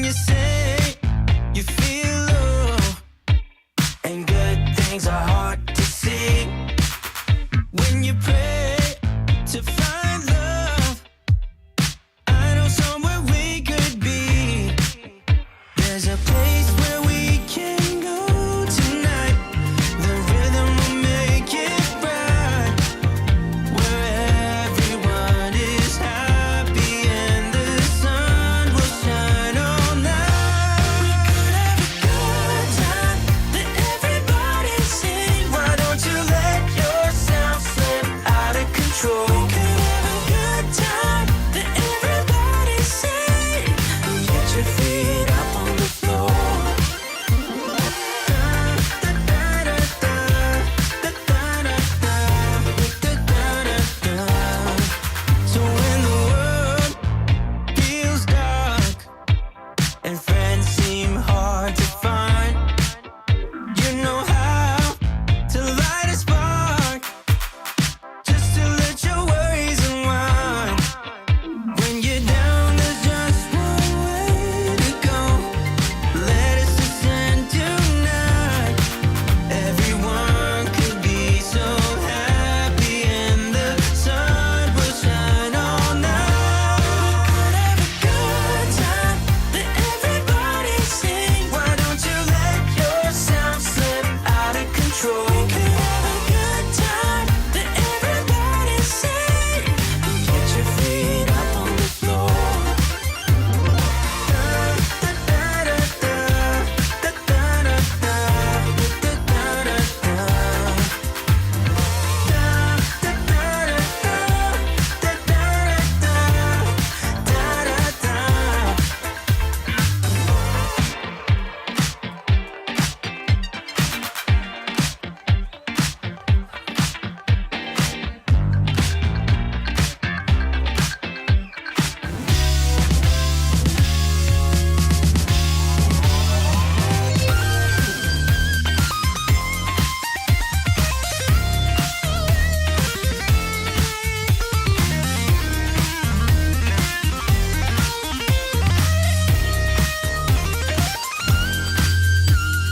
you say you feel low, and good things are hard to see. When you pray to find love, I know somewhere we could be. There's a place where we can go tonight. The rhythm will make it right, where everyone is happy and the sun will shine all night. We could have a good time that everybody sing. Why don't you let yourself slip out of control? We could have a good time that everybody sing. Get your feet up on the floor. So when the world feels dark and friends seem hard to find, you know how to light a spark, just to let your worries unwind. When you're down, there's just one way to go. Let us descend tonight. Everyone could be so happy and the sun will shine all night. We could have a good time that everybody sing. Why don't you let yourself slip out of control? We could have a good time that everybody sing. Get your feet up on the floor.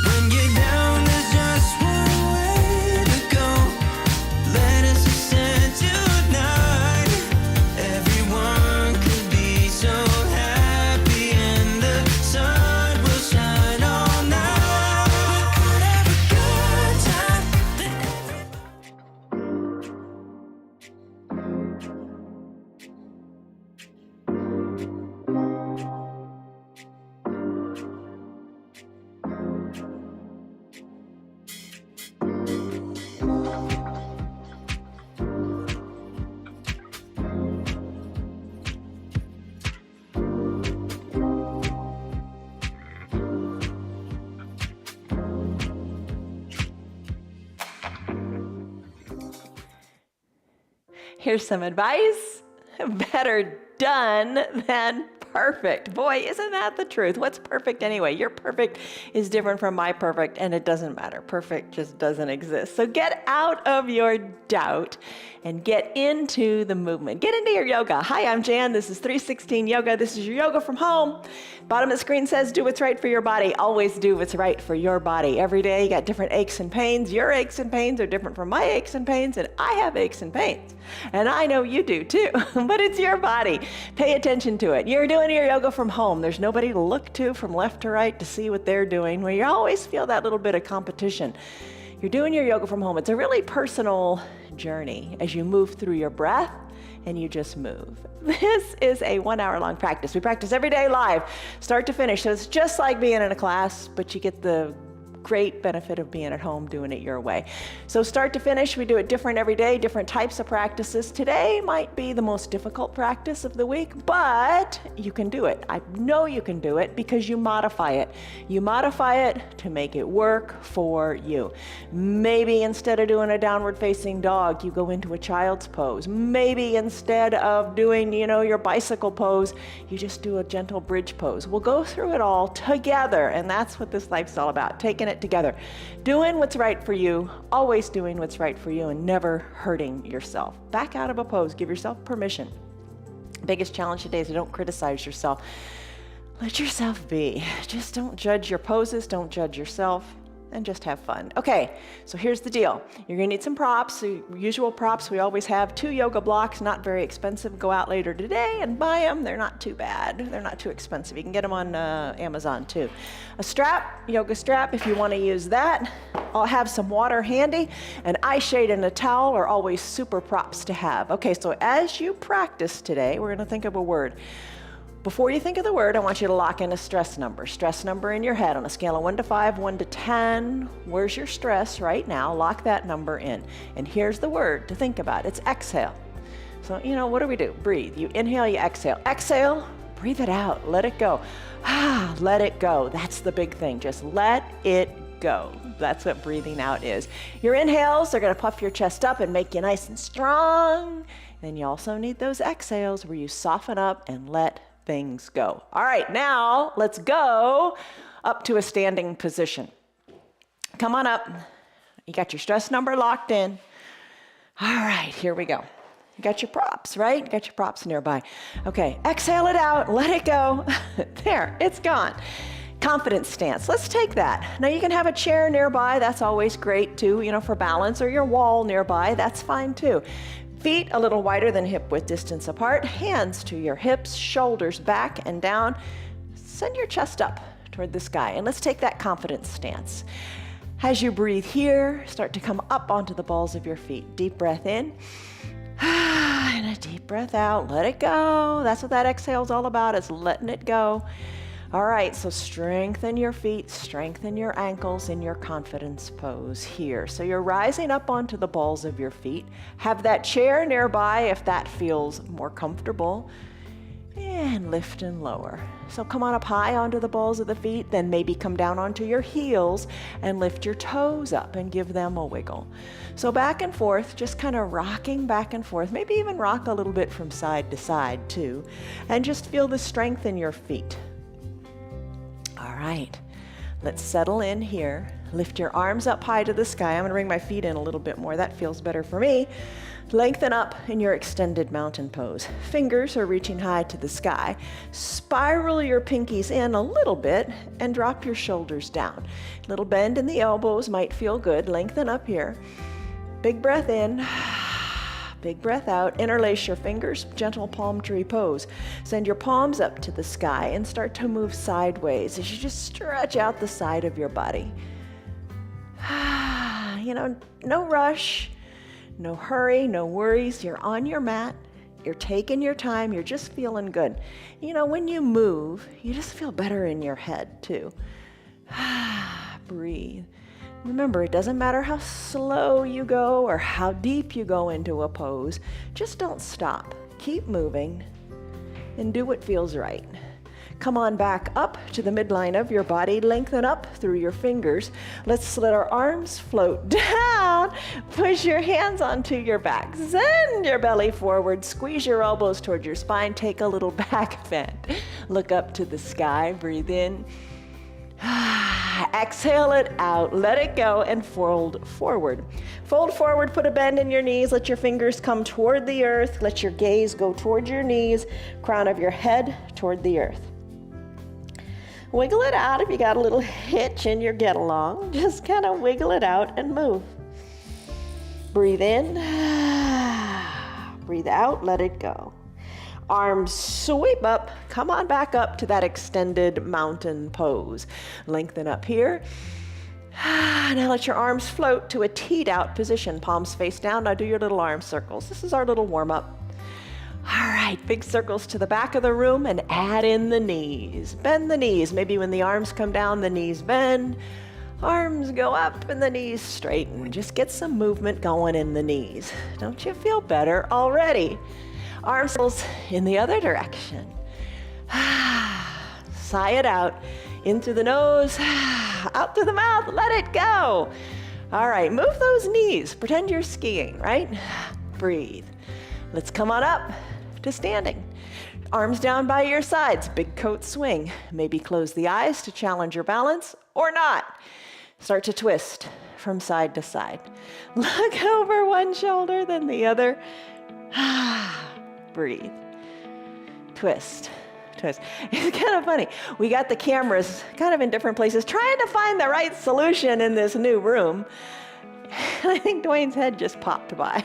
When you're down, there's just one way to go. Let us descend tonight. Everyone could be so happy and the sun will shine all night. We could have a good time. Here's some advice. Better done than perfect. Boy, isn't that the truth? What's perfect anyway? Your perfect is different from my perfect, and it doesn't matter. Perfect just doesn't exist. So get out of your doubt and get into the movement. Get into your yoga. Hi, I'm Jan. This is 316 Yoga. This is your yoga from home. Bottom of the screen says, do what's right for your body. Always do what's right for your body. Every day you got different aches and pains. Your aches and pains are different from my aches and pains, and I have aches and pains. And I know you do too, but it's your body. Pay attention to it. You're doing your yoga from home. There's nobody to look to from left to right to see what they're doing, where you always feel that little bit of competition. You're doing your yoga from home. It's a really personal journey as you move through your breath and you just move. This is a 1 hour long practice. We practice every day live, start to finish. So it's just like being in a class, but you get the great benefit of being at home doing it your way. So start to finish, we do it different every day, different types of practices. Today might be the most difficult practice of the week, but you can do it. I know you can do it because you modify it. You modify it to make it work for you. Maybe instead of doing a downward facing dog, you go into a child's pose. Maybe instead of doing, your bicycle pose, you just do a gentle bridge pose. We'll go through it all together, and that's what this life's all about, taking it together. Doing what's right for you, always doing what's right for you, and never hurting yourself. Back out of a pose, give yourself permission. Biggest challenge today is to don't criticize yourself. Let yourself be. Just don't judge your poses, don't judge yourself, and just have fun. Okay, so here's the deal. You're gonna need some props, the usual props we always have. 2 yoga blocks, not very expensive. Go out later today and buy them. They're not too bad. They're not too expensive. You can get them on Amazon too. A strap, yoga strap, if you wanna use that. I'll have some water handy. An eye shade and a towel are always super props to have. Okay, so as you practice today, we're gonna think of a word. Before you think of the word, I want you to lock in a stress number. Stress number in your head on a scale of 1 to 5, 1 to 10. Where's your stress right now? Lock that number in. And here's the word to think about. It's exhale. So, what do? Breathe. You inhale, you exhale. Exhale, breathe it out. Let it go. Let it go. That's the big thing. Just let it go. That's what breathing out is. Your inhales are going to puff your chest up and make you nice and strong. Then you also need those exhales where you soften up and let things go. All right, now let's go up to a standing position. Come on up. You got your stress number locked in. All right, here we go. You got your props, right? You got your props nearby. Okay, exhale it out, let it go. There, it's gone. Confidence stance, let's take that. Now you can have a chair nearby, that's always great too, for balance, or your wall nearby, that's fine too. Feet a little wider than hip width distance apart, hands to your hips, shoulders back and down. Send your chest up toward the sky, and let's take that confidence stance. As you breathe here, start to come up onto the balls of your feet. Deep breath in, and a deep breath out. Let it go. That's what that exhale is all about, is letting it go. All right, so strengthen your feet, strengthen your ankles in your confidence pose here. So you're rising up onto the balls of your feet. Have that chair nearby if that feels more comfortable. And lift and lower. So come on up high onto the balls of the feet, then maybe come down onto your heels and lift your toes up and give them a wiggle. So back and forth, just kind of rocking back and forth, maybe even rock a little bit from side to side too, and just feel the strength in your feet. All right, let's settle in here. Lift your arms up high to the sky. I'm gonna bring my feet in a little bit more. That feels better for me. Lengthen up in your extended mountain pose. Fingers are reaching high to the sky. Spiral your pinkies in a little bit and drop your shoulders down. Little bend in the elbows might feel good. Lengthen up here. Big breath in. Big breath out. Interlace your fingers, gentle palm tree pose. Send your palms up to the sky and start to move sideways as you just stretch out the side of your body. No rush, no hurry, no worries. You're on your mat. You're taking your time. You're just feeling good. When you move, you just feel better in your head too. Breathe. Remember, it doesn't matter how slow you go or how deep you go into a pose. Just don't stop. Keep moving and do what feels right. Come on back up to the midline of your body. Lengthen up through your fingers. Let's let our arms float down. Push your hands onto your back. Send your belly forward. Squeeze your elbows toward your spine. Take a little back bend. Look up to the sky. Breathe in. Exhale it out, let it go, and fold forward. Fold forward, put a bend in your knees, let your fingers come toward the earth, let your gaze go toward your knees, crown of your head toward the earth. Wiggle it out if you got a little hitch in your get along. Just kind of wiggle it out and move. Breathe in, breathe out, let it go. Arms sweep up, come on back up to that extended mountain pose. Lengthen up here. Now let your arms float to a teed out position, palms face down. Now do your little arm circles. This is our little warm up. All right, big circles to the back of the room and add in the knees. Bend the knees. Maybe when the arms come down, the knees bend. Arms go up and the knees straighten. Just get some movement going in the knees. Don't you feel better already? Arm circles in the other direction. Sigh it out. In through the nose, out through the mouth, let it go. All right, move those knees. Pretend you're skiing, right? Breathe. Let's come on up to standing. Arms down by your sides, big coat swing. Maybe close the eyes to challenge your balance or not. Start to twist from side to side. Look over one shoulder, then the other. Breathe. Twist, twist. It's kind of funny. We got the cameras kind of in different places, trying to find the right solution in this new room. And I think Dwayne's head just popped by.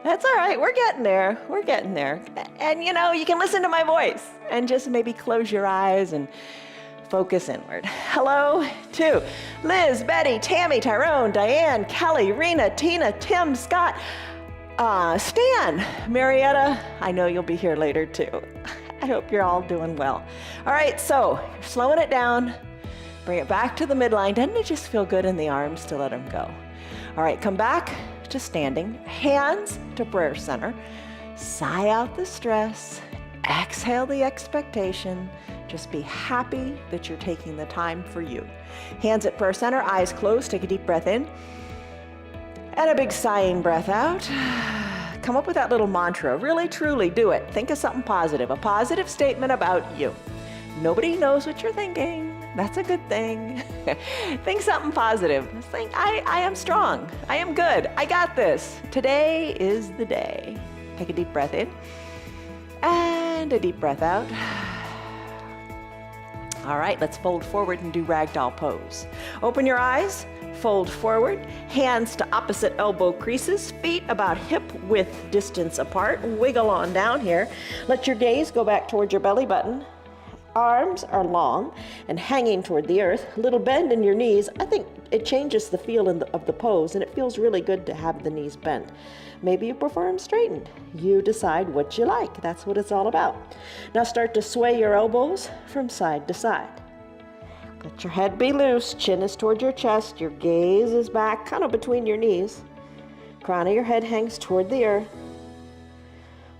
That's all right. We're getting there. We're getting there. And you know, you can listen to my voice and just maybe close your eyes and focus inward. Hello to Liz, Betty, Tammy, Tyrone, Diane, Kelly, Rena, Tina, Tim, Scott, Stan, Marietta. I know you'll be here later too. I hope you're all doing well. All right, so you're slowing it down. Bring it back to the midline. Doesn't it just feel good in the arms to let them go? All right, come back to standing, hands to prayer center. Sigh out the stress, exhale the expectation. Just be happy that you're taking the time for you. Hands at prayer center, eyes closed, take a deep breath in. And a big sighing breath out. Come up with that little mantra, really truly do it. Think of something positive, a positive statement about you. Nobody knows what you're thinking. That's a good thing. Think something positive. Think, I am strong. I am good. I got this. Today is the day. Take a deep breath in and a deep breath out. All right, let's fold forward and do ragdoll pose. Open your eyes, fold forward, hands to opposite elbow creases, feet about hip width distance apart. Wiggle on down here. Let your gaze go back towards your belly button. Arms are long and hanging toward the earth. A little bend in your knees. I think it changes the feel of the pose, and it feels really good to have the knees bent. Maybe you prefer them straightened. You decide what you like. That's what it's all about. Now start to sway your elbows from side to side. Let your head be loose. Chin is toward your chest. Your gaze is back, kind of between your knees. Crown of your head hangs toward the earth.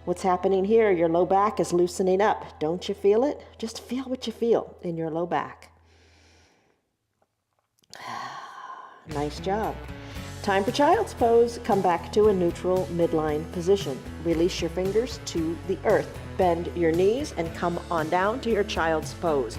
What's happening here? Your low back is loosening up. Don't you feel it? Just feel what you feel in your low back. Nice job. Time for child's pose. Come back to a neutral midline position. Release your fingers to the earth. Bend your knees and come on down to your child's pose.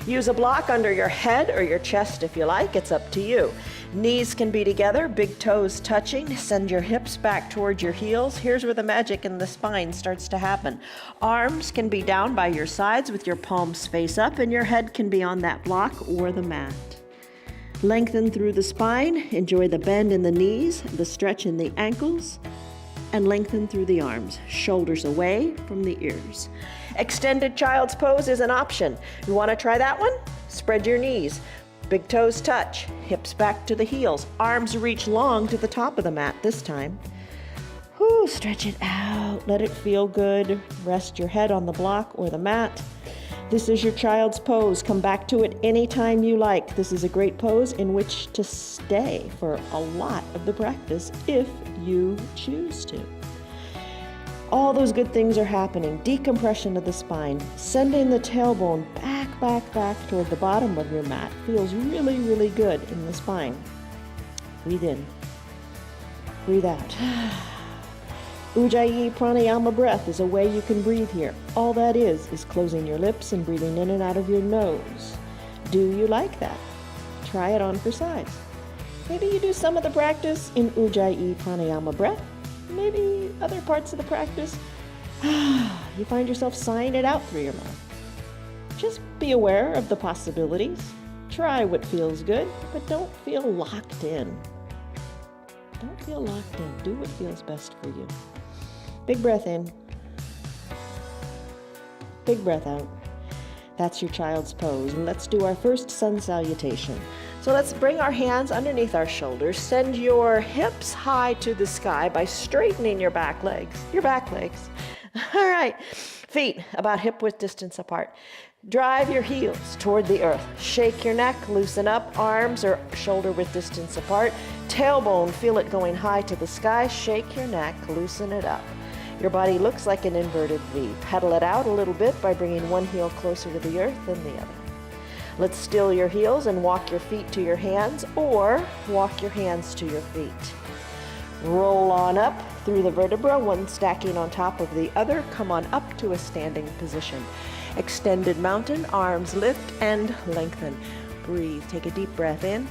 Use a block under your head or your chest if you like. It's up to you. Knees can be together, big toes touching. Send your hips back towards your heels. Here's where the magic in the spine starts to happen. Arms can be down by your sides with your palms face up, and your head can be on that block or the mat. Lengthen through the spine. Enjoy the bend in the knees, the stretch in the ankles, and lengthen through the arms. Shoulders away from the ears. Extended child's pose is an option. You want to try that one? Spread your knees. Big toes touch, hips back to the heels, arms reach long to the top of the mat this time. Whew, stretch it out, let it feel good. Rest your head on the block or the mat. This is your child's pose. Come back to it anytime you like. This is a great pose in which to stay for a lot of the practice if you choose to. All those good things are happening. Decompression of the spine, sending the tailbone back toward the bottom of your mat. Feels really, really good in the spine. Breathe in. Breathe out. Ujjayi pranayama breath is a way you can breathe here. All that is closing your lips and breathing in and out of your nose. Do you like that? Try it on for size. Maybe you do some of the practice in Ujjayi pranayama breath. Maybe other parts of the practice, you find yourself sighing it out through your mouth. Just be aware of the possibilities. Try what feels good, but don't feel locked in. Don't feel locked in. Do what feels best for you. Big breath in. Big breath out. That's your child's pose. And let's do our first sun salutation. So let's bring our hands underneath our shoulders. Send your hips high to the sky by straightening your back legs. All right. Feet about hip width distance apart. Drive your heels toward the earth. Shake your neck, loosen up. Arms are shoulder width distance apart. Tailbone, feel it going high to the sky. Shake your neck, loosen it up. Your body looks like an inverted V. Pedal it out a little bit by bringing one heel closer to the earth than the other. Let's still your heels and walk your feet to your hands, or walk your hands to your feet. Roll on up through the vertebra, one stacking on top of the other. Come on up to a standing position. Extended mountain, arms lift and lengthen. Breathe, take a deep breath in.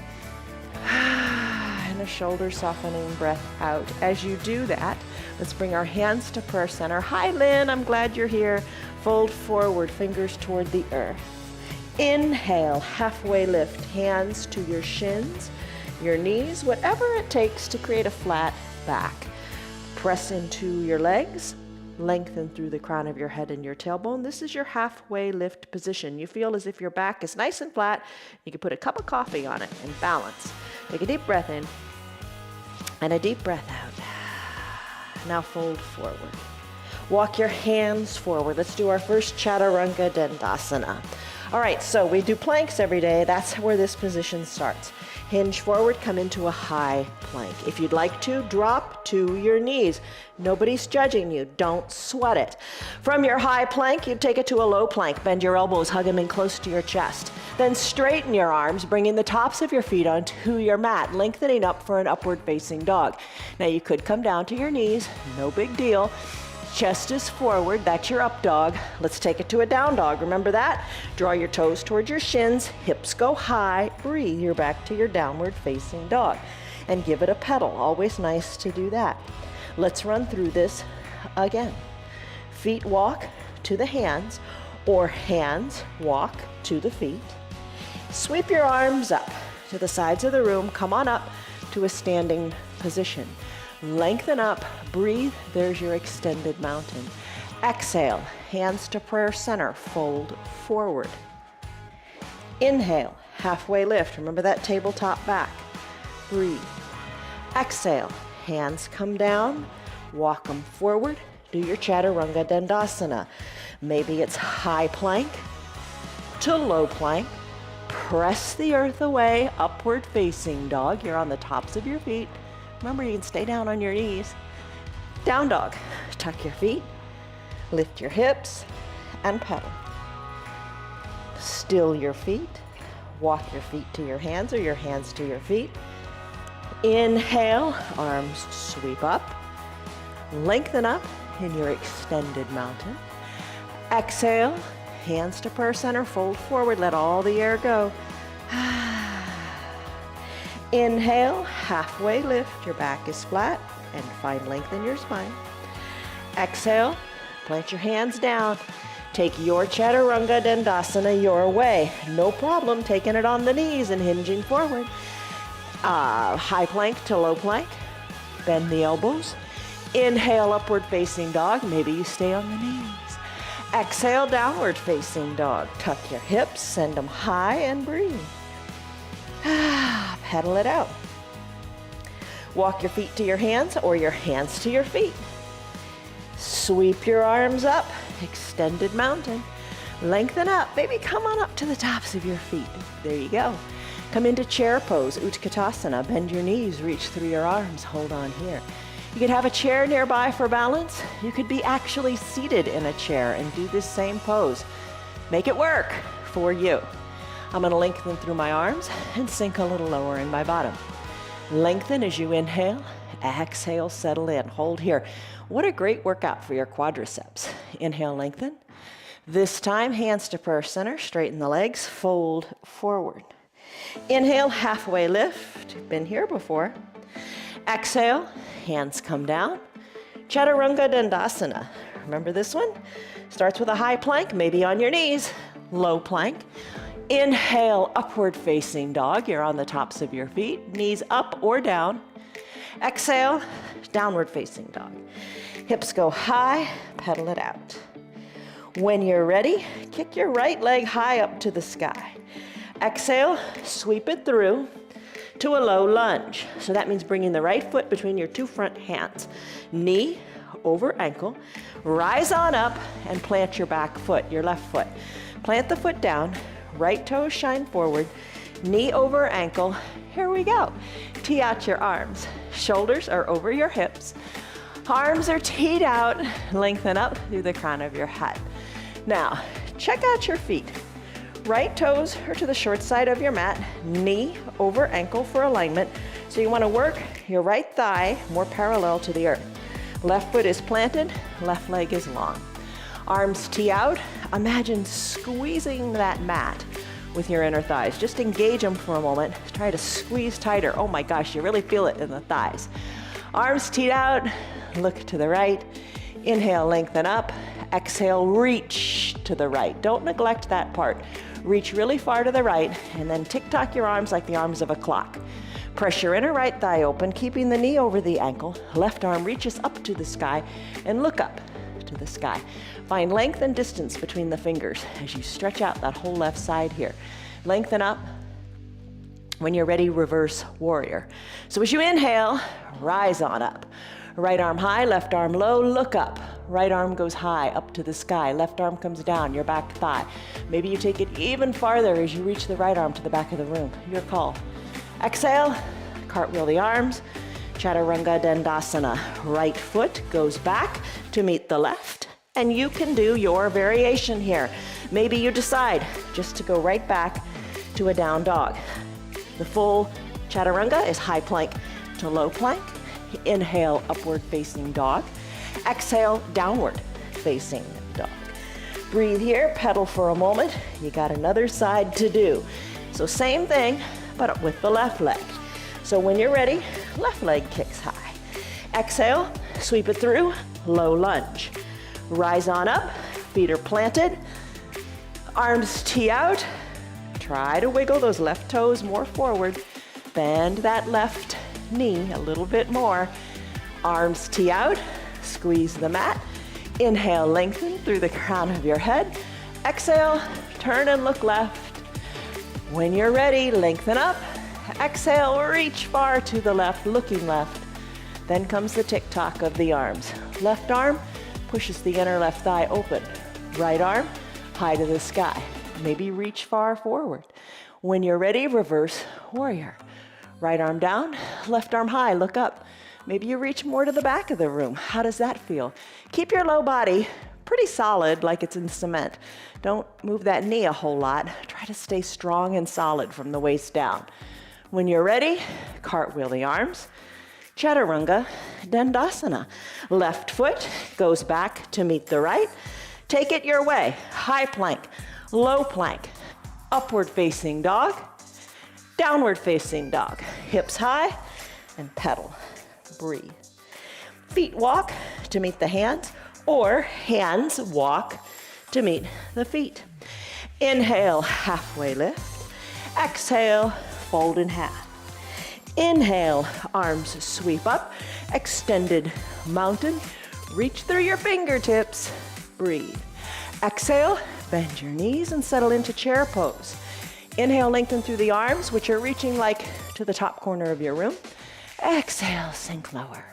And a shoulder softening breath out. As you do that, let's bring our hands to prayer center. Hi, Lynn, I'm glad you're here. Fold forward, fingers toward the earth. Inhale, halfway lift, hands to your shins, your knees, whatever it takes to create a flat back. Press into your legs, lengthen through the crown of your head and your tailbone. This is your halfway lift position. You feel as if your back is nice and flat. You can put a cup of coffee on it and balance. Take a deep breath in and a deep breath out. Now fold forward. Walk your hands forward. Let's do our first Chaturanga Dandasana. All right, so we do planks every day. That's where this position starts. Hinge forward, come into a high plank. If you'd like to, drop to your knees. Nobody's judging you. Don't sweat it. From your high plank, you take it to a low plank. Bend your elbows, hug them in close to your chest. Then straighten your arms, bringing the tops of your feet onto your mat, lengthening up for an upward facing dog. Now you could come down to your knees, no big deal. Chest is forward, that's your up dog. Let's take it to a down dog. Remember that? Draw your toes towards your shins, hips go high, breathe. You're back to your downward facing dog. And give it a pedal, always nice to do that. Let's run through this again. Feet walk to the hands, or hands walk to the feet. Sweep your arms up to the sides of the room, come on up to a standing position. Lengthen up, breathe, there's your extended mountain. Exhale, hands to prayer center, fold forward. Inhale, halfway lift, remember that tabletop back. Breathe. Exhale, hands come down, walk them forward, do your Chaturanga Dandasana. Maybe it's high plank to low plank. Press the earth away, upward facing dog. You're on the tops of your feet. Remember, you can stay down on your knees. Down dog. Tuck your feet, lift your hips, and pedal. Still your feet. Walk your feet to your hands or your hands to your feet. Inhale, arms sweep up. Lengthen up in your extended mountain. Exhale, hands to prayer center, fold forward, let all the air go. Inhale, halfway lift, your back is flat, and find length in your spine. Exhale, plant your hands down. Take your Chaturanga Dandasana your way. No problem taking it on the knees and hinging forward. High plank to low plank. Bend the elbows. Inhale, upward facing dog. Maybe you stay on the knees. Exhale, downward facing dog. Tuck your hips, send them high, and breathe. Pedal it out. Walk your feet to your hands or your hands to your feet. Sweep your arms up, extended mountain. Lengthen up, maybe come on up to the tops of your feet. There you go. Come into chair pose, Utkatasana. Bend your knees, reach through your arms, hold on here. You could have a chair nearby for balance. You could be actually seated in a chair and do this same pose. Make it work for you. I'm going to lengthen through my arms and sink a little lower in my bottom. Lengthen as you inhale, exhale, settle in, hold here. What a great workout for your quadriceps. Inhale, lengthen. This time, hands to prayer center, straighten the legs, fold forward. Inhale, halfway lift, been here before. Exhale, hands come down. Chaturanga Dandasana. Remember this one? Starts with a high plank, maybe on your knees, low plank. Inhale, upward facing dog. You're on the tops of your feet, knees up or down. Exhale, downward facing dog. Hips go high, pedal it out. When you're ready, kick your right leg high up to the sky. Exhale, sweep it through to a low lunge. So that means bringing the right foot between your two front hands. Knee over ankle. Rise on up and plant your back foot, your left foot. Plant the foot down. Right toes shine forward, knee over ankle. Here we go. Tee out your arms. Shoulders are over your hips. Arms are teed out. Lengthen up through the crown of your head. Now, check out your feet. Right toes are to the short side of your mat, knee over ankle for alignment. So you want to work your right thigh more parallel to the earth. Left foot is planted, left leg is long. Arms tee out. Imagine squeezing that mat with your inner thighs. Just engage them for a moment. Try to squeeze tighter. Oh my gosh, you really feel it in the thighs. Arms teed out. Look to the right. Inhale, lengthen up. Exhale, reach to the right. Don't neglect that part. Reach really far to the right and then tick-tock your arms like the arms of a clock. Press your inner right thigh open, keeping the knee over the ankle. Left arm reaches up to the sky and look up to the sky. Find length and distance between the fingers as you stretch out that whole left side here. Lengthen up. When you're ready, reverse warrior. So as you inhale, rise on up. Right arm high, left arm low, look up. Right arm goes high, up to the sky. Left arm comes down, your back thigh. Maybe you take it even farther as you reach the right arm to the back of the room. Your call. Exhale, cartwheel the arms. Chaturanga Dandasana. Right foot goes back to meet the left. And you can do your variation here. Maybe you decide just to go right back to a down dog. The full chaturanga is high plank to low plank. Inhale, upward facing dog. Exhale, downward facing dog. Breathe here, pedal for a moment. You got another side to do. So same thing, but with the left leg. So when you're ready, left leg kicks high. Exhale, sweep it through, low lunge. Rise on up, feet are planted, arms tee out. Try to wiggle those left toes more forward. Bend that left knee a little bit more. Arms tee out, squeeze the mat. Inhale, lengthen through the crown of your head. Exhale, turn and look left. When you're ready, lengthen up. Exhale, reach far to the left, looking left. Then comes the tick-tock of the arms. Left arm pushes the inner left thigh open. Right arm, high to the sky. Maybe reach far forward. When you're ready, reverse warrior. Right arm down, left arm high, look up. Maybe you reach more to the back of the room. How does that feel? Keep your low body pretty solid, like it's in cement. Don't move that knee a whole lot. Try to stay strong and solid from the waist down. When you're ready, cartwheel the arms. Chaturanga Dandasana. Left foot goes back to meet the right. Take it your way. High plank, low plank, upward facing dog, downward facing dog. Hips high and pedal. Breathe. Feet walk to meet the hands, or hands walk to meet the feet. Inhale, halfway lift. Exhale, fold in half. Inhale, arms sweep up, extended mountain. Reach through your fingertips. Breathe. Exhale, bend your knees and settle into chair pose. Inhale, lengthen through the arms, which are reaching like to the top corner of your room. Exhale, sink lower.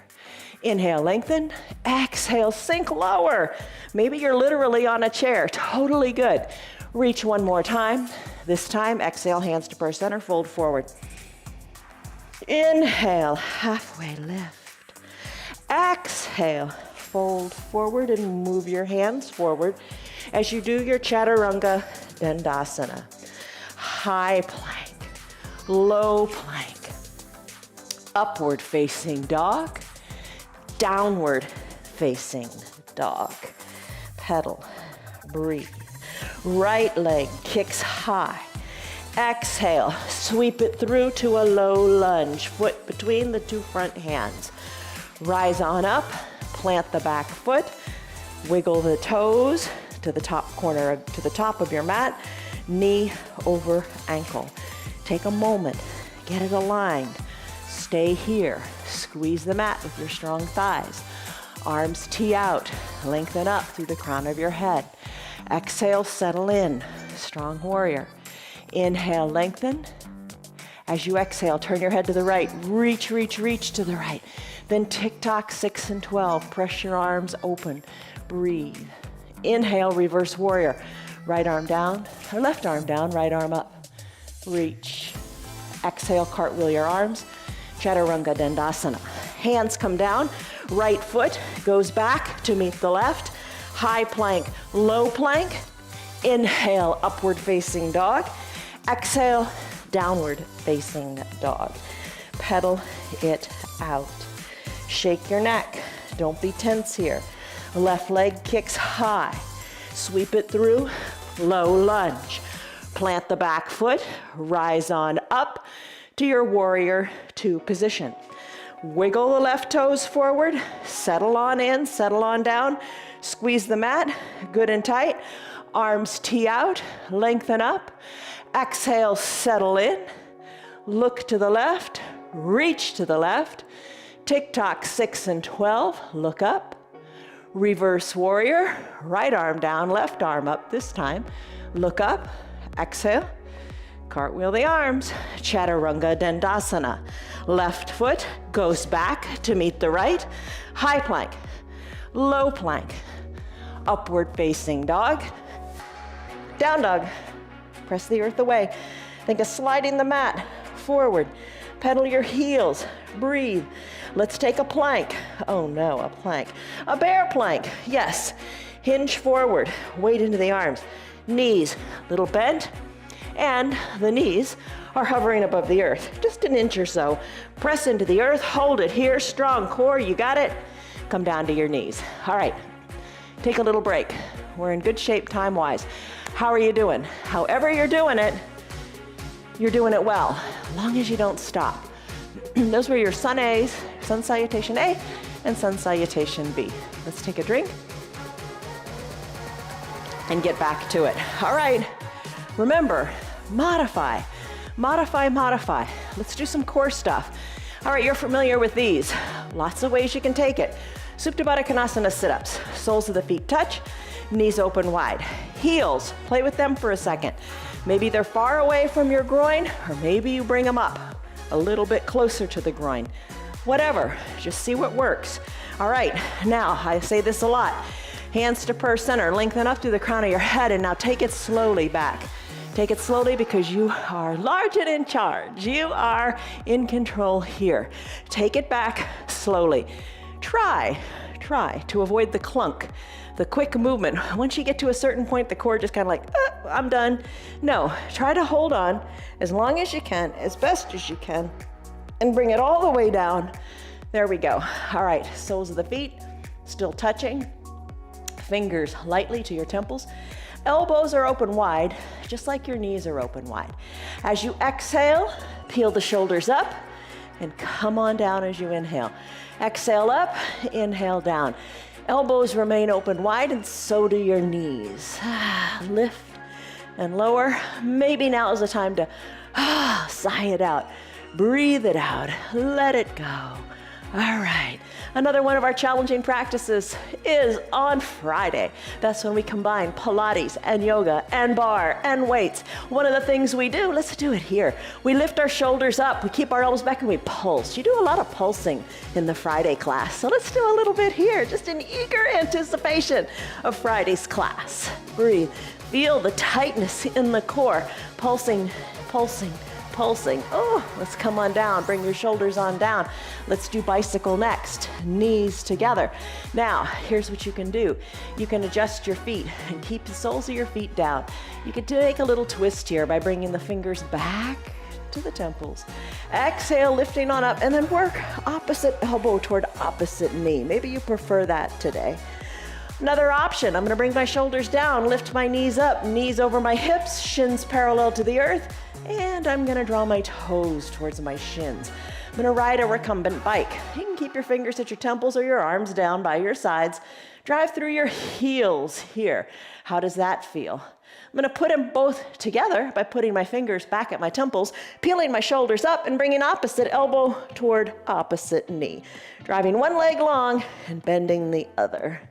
Inhale, lengthen. Exhale, sink lower. Maybe you're literally on a chair. Totally good. Reach one more time. This time, exhale, hands to prayer center, fold forward. Inhale, halfway lift. Exhale, fold forward and move your hands forward as you do your Chaturanga Dandasana. High plank, low plank, upward facing dog, downward facing dog. Pedal, breathe. Right leg kicks high. Exhale, sweep it through to a low lunge, foot between the two front hands. Rise on up, plant the back foot, wiggle the toes to the top corner, to the top of your mat, knee over ankle. Take a moment, get it aligned. Stay here, squeeze the mat with your strong thighs. Arms tee out, lengthen up through the crown of your head. Exhale, settle in, strong warrior. Inhale, lengthen. As you exhale, turn your head to the right. Reach, reach, reach to the right. Then tick-tock 6 and 12. Press your arms open. Breathe. Inhale, reverse warrior. Right arm down, or left arm down, right arm up. Reach. Exhale, cartwheel your arms. Chaturanga Dandasana. Hands come down. Right foot goes back to meet the left. High plank, low plank. Inhale, upward facing dog. Exhale, downward facing dog. Pedal it out. Shake your neck. Don't be tense here. Left leg kicks high. Sweep it through, low lunge. Plant the back foot, rise on up to your warrior 2 position. Wiggle the left toes forward, settle on in, settle on down, squeeze the mat, good and tight. Arms tee out, lengthen up. Exhale, settle in. Look to the left, reach to the left. Tick-tock 6 and 12, look up. Reverse warrior, right arm down, left arm up this time. Look up, exhale. Cartwheel the arms, Chaturanga Dandasana. Left foot goes back to meet the right. High plank, low plank, upward facing dog. Down dog, press the earth away. Think of sliding the mat forward. Pedal your heels, breathe. Let's take a plank. Oh no, a plank. A bear plank, yes. Hinge forward, weight into the arms. Knees, little bent, and the knees are hovering above the earth, just an inch or so. Press into the earth, hold it here, strong core, you got it. Come down to your knees. All right, take a little break. We're in good shape time-wise. How are you doing? However you're doing it well, as long as you don't stop. Those were your sun A's, sun salutation A, and sun salutation B. Let's take a drink and get back to it. All right, remember, modify, modify, modify. Let's do some core stuff. All right, you're familiar with these. Lots of ways you can take it. Supta Baddha Konasana sit-ups. Soles of the feet touch, knees open wide. Heels, play with them for a second. Maybe they're far away from your groin, or maybe you bring them up a little bit closer to the groin. Whatever, just see what works. All right, now I say this a lot. Hands to purse center, lengthen up through the crown of your head, and now take it slowly back. Take it slowly because you are large and in charge. You are in control here. Take it back slowly. Try to avoid the clunk, the quick movement. Once you get to a certain point, the core just kind of like, I'm done. No, try to hold on as long as you can, as best as you can, and bring it all the way down. There we go. All right, soles of the feet still touching. Fingers lightly to your temples. Elbows are open wide, just like your knees are open wide. As you exhale, peel the shoulders up and come on down as you inhale. Exhale up, inhale down. Elbows remain open wide and so do your knees. Lift and lower. Maybe now is the time to sigh it out. Breathe it out. Let it go. All right. Another one of our challenging practices is on Friday. That's when we combine Pilates and yoga and bar and weights. One of the things we do, let's do it here. We lift our shoulders up, we keep our elbows back, and we pulse. You do a lot of pulsing in the Friday class. So let's do a little bit here, just in eager anticipation of Friday's class. Breathe. Feel the tightness in the core. Pulsing, pulsing, pulsing. Oh, let's come on down. Bring your shoulders on down. Let's do bicycle next. Knees together. Now, here's what you can do. You can adjust your feet and keep the soles of your feet down. You can take a little twist here by bringing the fingers back to the temples. Exhale, lifting on up, and then work opposite elbow toward opposite knee. Maybe you prefer that today. Another option, I'm going to bring my shoulders down, lift my knees up, knees over my hips, shins parallel to the earth, and I'm going to draw my toes towards my shins. I'm going to ride a recumbent bike. You can keep your fingers at your temples or your arms down by your sides. Drive through your heels here. How does that feel? I'm going to put them both together by putting my fingers back at my temples, peeling my shoulders up, and bringing opposite elbow toward opposite knee. Driving one leg long and bending the other.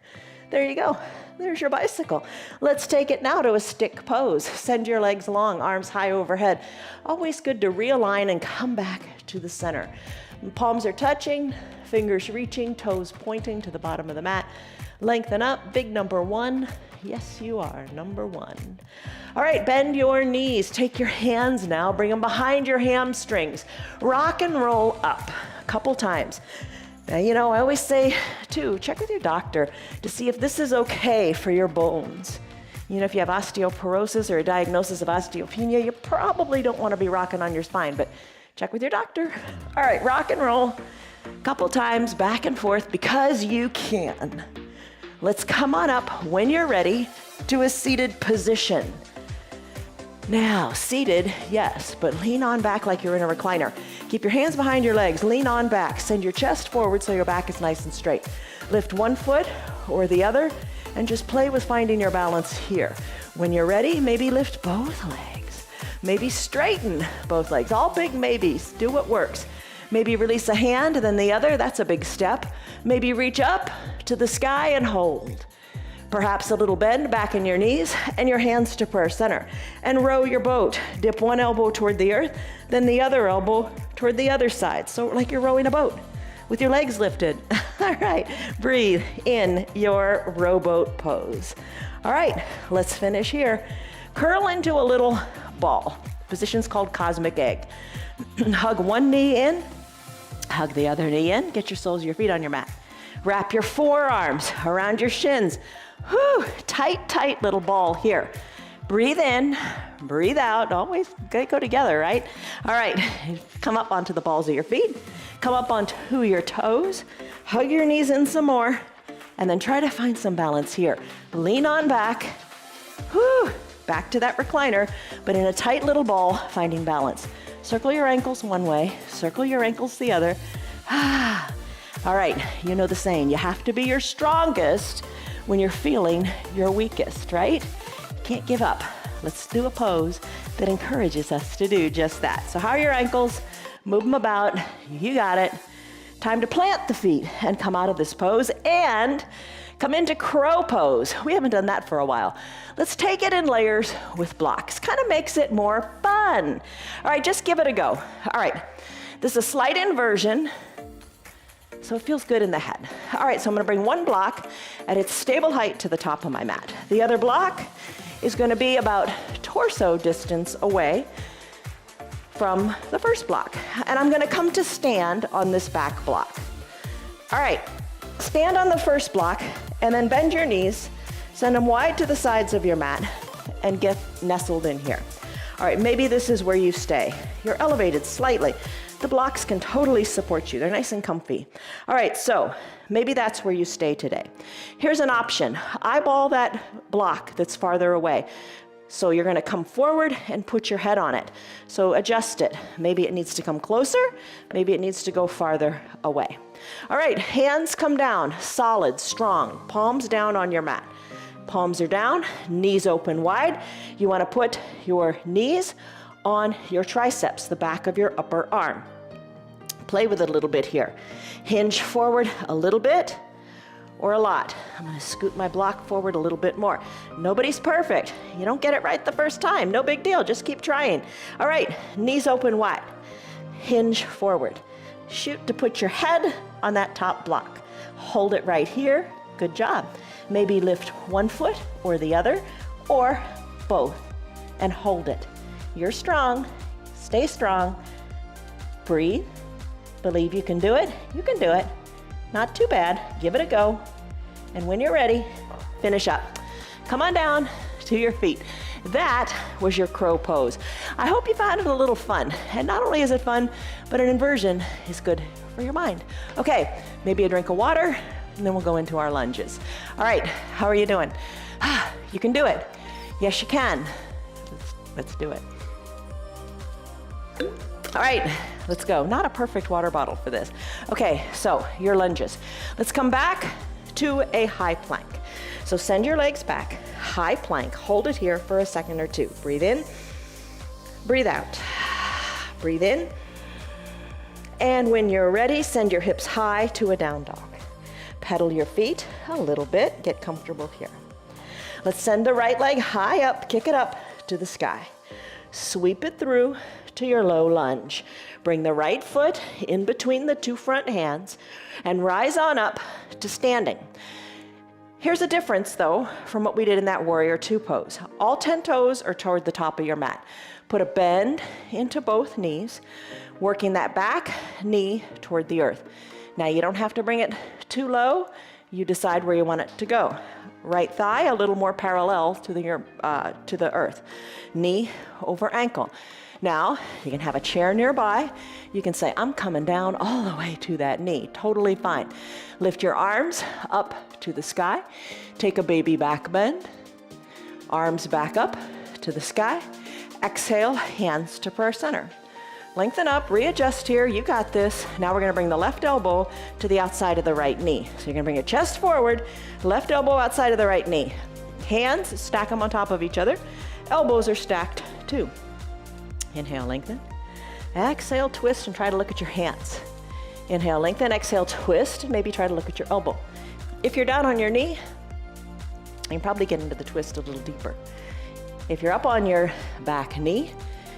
There you go. There's your bicycle. Let's take it now to a stick pose. Send your legs long, arms high overhead. Always good to realign and come back to the center. Palms are touching, fingers reaching, toes pointing to the bottom of the mat. Lengthen up, big number one. Yes, you are, number one. All right, bend your knees. Take your hands now, bring them behind your hamstrings. Rock and roll up a couple times. Now, I always say, too, check with your doctor to see if this is okay for your bones. If you have osteoporosis or a diagnosis of osteopenia, you probably don't want to be rocking on your spine, but check with your doctor. All right, rock and roll a couple times back and forth because you can. Let's come on up when you're ready to a seated position. Now, seated, yes, but lean on back like you're in a recliner. Keep your hands behind your legs, lean on back, send your chest forward so your back is nice and straight. Lift one foot or the other and just play with finding your balance here. When you're ready, maybe lift both legs. Maybe straighten both legs. All big maybes. Do what works. Maybe release a hand, then the other. That's a big step. Maybe reach up to the sky and hold. Perhaps a little bend back in your knees and your hands to prayer center. And row your boat. Dip one elbow toward the earth, then the other elbow toward the other side. So like you're rowing a boat with your legs lifted. All right, breathe in your rowboat pose. All right, let's finish here. Curl into a little ball. Position's called cosmic egg. Hug one knee in, hug the other knee in. Get your soles of your feet on your mat. Wrap your forearms around your shins. Whew, tight, tight little ball here. Breathe in, breathe out. Always gotta go together, right? All right, come up onto the balls of your feet. Come up onto your toes. Hug your knees in some more. And then try to find some balance here. Lean on back. Whew, back to that recliner, but in a tight little ball, finding balance. Circle your ankles one way, circle your ankles the other. All right, you know the saying, you have to be your strongest when you're feeling your weakest, right? You can't give up. Let's do a pose that encourages us to do just that. So how are your ankles? Move them about. You got it. Time to plant the feet and come out of this pose and come into crow pose. We haven't done that for a while. Let's take it in layers with blocks. Kind of makes it more fun. All right, just give it a go. All right, this is a slight inversion, so it feels good in the head. All right, so I'm gonna bring one block at its stable height to the top of my mat. The other block is gonna be about torso distance away from the first block. And I'm gonna come to stand on this back block. All right, stand on the first block and then bend your knees, send them wide to the sides of your mat and get nestled in here. All right, maybe this is where you stay. You're elevated slightly. The blocks can totally support you. They're nice and comfy. All right, so maybe that's where you stay today. Here's an option. Eyeball that block that's farther away. So you're gonna come forward and put your head on it. So adjust it. Maybe it needs to come closer, maybe it needs to go farther away. All right, hands come down, solid, strong, palms down on your mat. Palms are down, knees open wide. You wanna put your knees on your triceps, the back of your upper arm. Play with it a little bit here. Hinge forward a little bit, or a lot. I'm gonna scoot my block forward a little bit more. Nobody's perfect. You don't get it right the first time. No big deal, just keep trying. All right, knees open wide. Hinge forward. Shoot to put your head on that top block. Hold it right here. Good job. Maybe lift one foot or the other, or both, and hold it. You're strong. Stay strong. Breathe. Believe you can do it. You can do it. Not too bad. Give it a go. And when you're ready, finish up. Come on down to your feet. That was your crow pose. I hope you found it a little fun. And not only is it fun, but an inversion is good for your mind. Okay, maybe a drink of water, and then we'll go into our lunges. All right, how are you doing? You can do it. Yes, you can. Let's do it. All right, let's go. Not a perfect water bottle for this. Okay, so your lunges. Let's come back to a high plank. So send your legs back, high plank. Hold it here for a second or two. Breathe in, breathe out. Breathe in. And when you're ready, send your hips high to a down dog. Pedal your feet a little bit, get comfortable here. Let's send the right leg high up, kick it up to the sky. Sweep it through to your low lunge. Bring the right foot in between the two front hands and rise on up to standing. Here's a difference though from what we did in that Warrior Two pose. All 10 toes are toward the top of your mat. Put a bend into both knees, working that back knee toward the earth. Now you don't have to bring it too low. You decide where you want it to go. Right thigh a little more parallel to the earth. Knee over ankle. Now, you can have a chair nearby. You can say, I'm coming down all the way to that knee. Totally fine. Lift your arms up to the sky. Take a baby back bend. Arms back up to the sky. Exhale, hands to prayer center. Lengthen up, readjust here, you got this. Now we're gonna bring the left elbow to the outside of the right knee. So you're gonna bring your chest forward, left elbow outside of the right knee. Hands, stack them on top of each other. Elbows are stacked too. Inhale, lengthen. Exhale, twist and try to look at your hands. Inhale, lengthen, exhale, twist, maybe try to look at your elbow. If you're down on your knee, you can probably get into the twist a little deeper. If you're up on your back knee,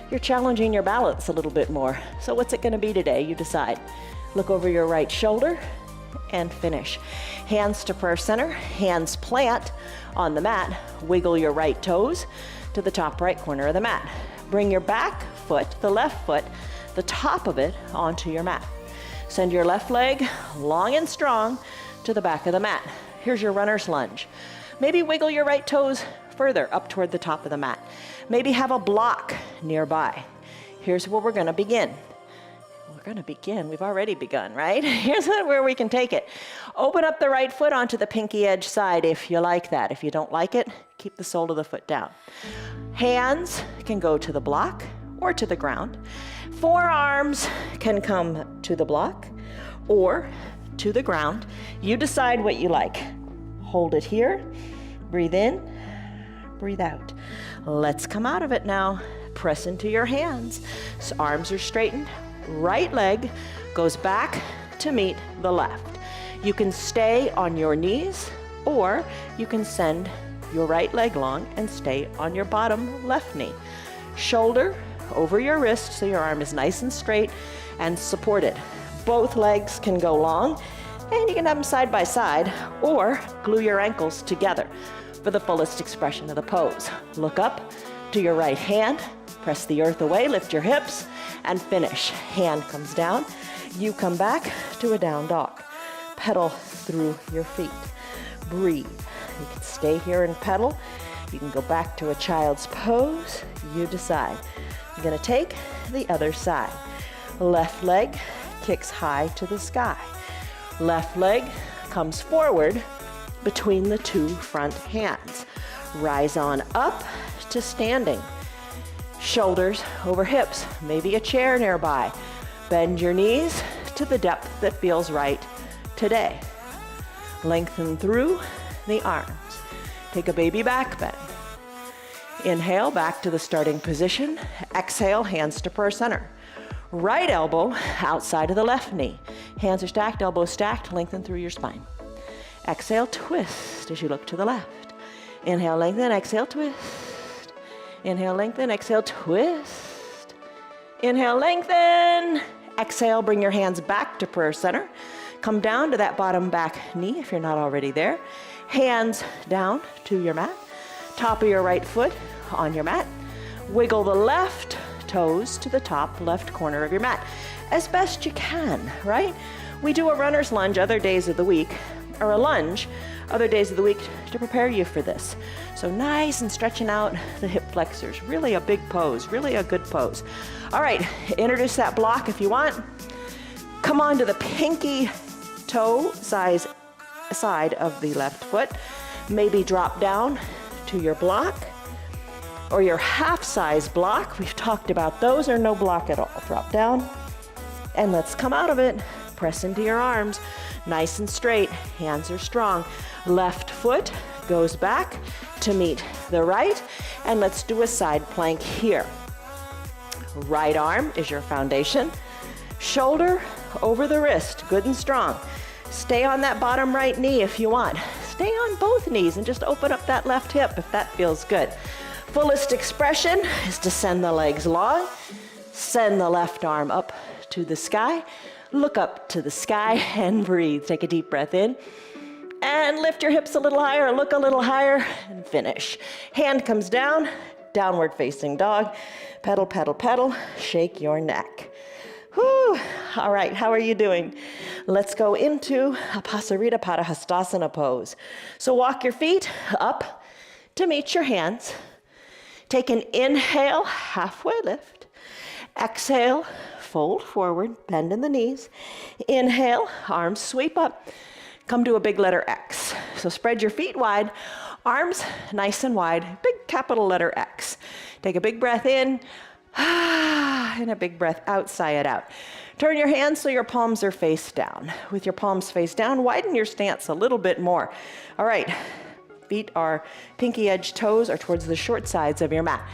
you're challenging your balance a little bit more. So what's it gonna be today? You decide. Look over your right shoulder and finish. Hands to prayer center, hands plant on the mat. Wiggle your right toes to the top right corner of the mat. Bring your back foot, the left foot, the top of it onto your mat. Send your left leg long and strong to the back of the mat. Here's your runner's lunge. Maybe wiggle your right toes further up toward the top of the mat. Maybe have a block nearby. Here's where we're gonna begin. We've already begun, right? Here's where we can take it. Open up the right foot onto the pinky edge side if you like that. If you don't like it, keep the sole of the foot down. Hands can go to the block or to the ground. Forearms can come to the block or to the ground. You decide what you like. Hold it here, breathe in, breathe out. Let's come out of it now. Press into your hands. So arms are straightened. Right leg goes back to meet the left. You can stay on your knees or you can send your right leg long and stay on your bottom left knee. Shoulder over your wrist so your arm is nice and straight and supported. Both legs can go long and you can have them side by side or glue your ankles together for the fullest expression of the pose. Look up to your right hand, press the earth away, lift your hips, and finish. Hand comes down, you come back to a down dog. Pedal through your feet. Breathe. You can stay here and pedal. You can go back to a child's pose. You decide. You're gonna take the other side. Left leg kicks high to the sky. Left leg comes forward between the two front hands. Rise on up to standing. Shoulders over hips, maybe a chair nearby. Bend your knees to the depth that feels right today. Lengthen through the arms. Take a baby back bend. Inhale, back to the starting position. Exhale, hands to prayer center. Right elbow outside of the left knee. Hands are stacked, elbows stacked, lengthen through your spine. Exhale, twist as you look to the left. Inhale, lengthen, exhale, twist. Inhale, lengthen, exhale, twist. Inhale, lengthen. Exhale, bring your hands back to prayer center. Come down to that bottom back knee if you're not already there. Hands down to your mat. Top of your right foot on your mat. Wiggle the left toes to the top left corner of your mat as best you can, right? We do a runner's lunge other days of the week, or a lunge other days of the week to prepare you for this. So nice and stretching out the hip flexors. Really a big pose, really a good pose. All right, introduce that block if you want. Come on to the pinky toe side of the left foot. Maybe drop down to your block or your half size block. We've talked about those, or no block at all. Drop down and let's come out of it. Press into your arms, nice and straight, hands are strong. Left foot goes back to meet the right, and let's do a side plank here. Right arm is your foundation. Shoulder over the wrist, good and strong. Stay on that bottom right knee if you want. Stay on both knees and just open up that left hip if that feels good. Fullest expression is to send the legs long, send the left arm up to the sky, look up to the sky and breathe. Take a deep breath in and lift your hips a little higher, look a little higher and finish. Hand comes down, downward facing dog. Pedal, pedal, pedal, shake your neck. Whew. All right, how are you doing? Let's go into Apasarita Padahastasana pose. So walk your feet up to meet your hands. Take an inhale, halfway lift. Exhale, fold forward, bend in the knees. Inhale, arms sweep up. Come to a big letter X. So spread your feet wide, arms nice and wide, big capital letter X. Take a big breath in, And a big breath out, sigh it out. Turn your hands so your palms are face down. With your palms face down, widen your stance a little bit more. All right, feet are pinky edge toes are towards the short sides of your mat.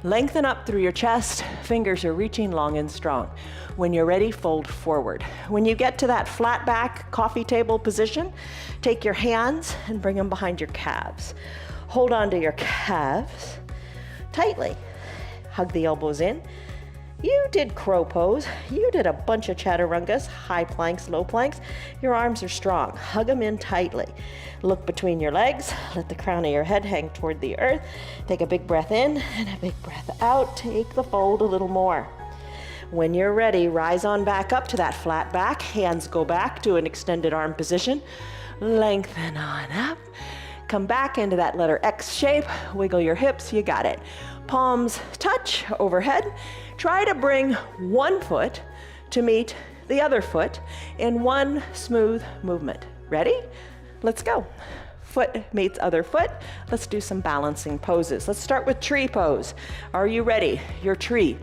Lengthen up through your chest, fingers are reaching long and strong. When you're ready, fold forward. When you get to that flat back coffee table position, take your hands and bring them behind your calves. Hold on to your calves tightly. Hug the elbows in. You did crow pose. You did a bunch of chaturangas, high planks, low planks. Your arms are strong. Hug them in tightly. Look between your legs. Let the crown of your head hang toward the earth. Take a big breath in and a big breath out. Take the fold a little more. When you're ready, rise on back up to that flat back. Hands go back to an extended arm position. Lengthen on up. Come back into that letter X shape. Wiggle your hips. You got it. Palms touch overhead. Try to bring one foot to meet the other foot in one smooth movement. Ready? Let's go. Foot meets other foot. Let's do some balancing poses. Let's start with tree pose. Are you ready? Your tree.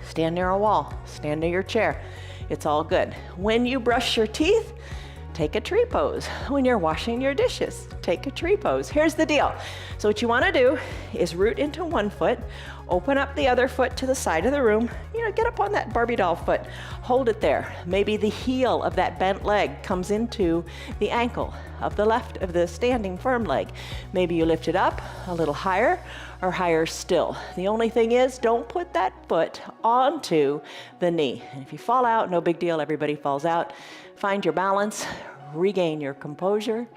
Stand near a wall. Stand near your chair. It's all good. When you brush your teeth, take a tree pose. When you're washing your dishes, take a tree pose. Here's the deal. So what you want to do is root into one foot, open up the other foot to the side of the room, get up on that Barbie doll foot, hold it there. Maybe the heel of that bent leg comes into the ankle of the standing firm leg. Maybe you lift it up a little higher or higher still. The only thing is, don't put that foot onto the knee. And if you fall out, no big deal, everybody falls out. Find your balance, regain your composure,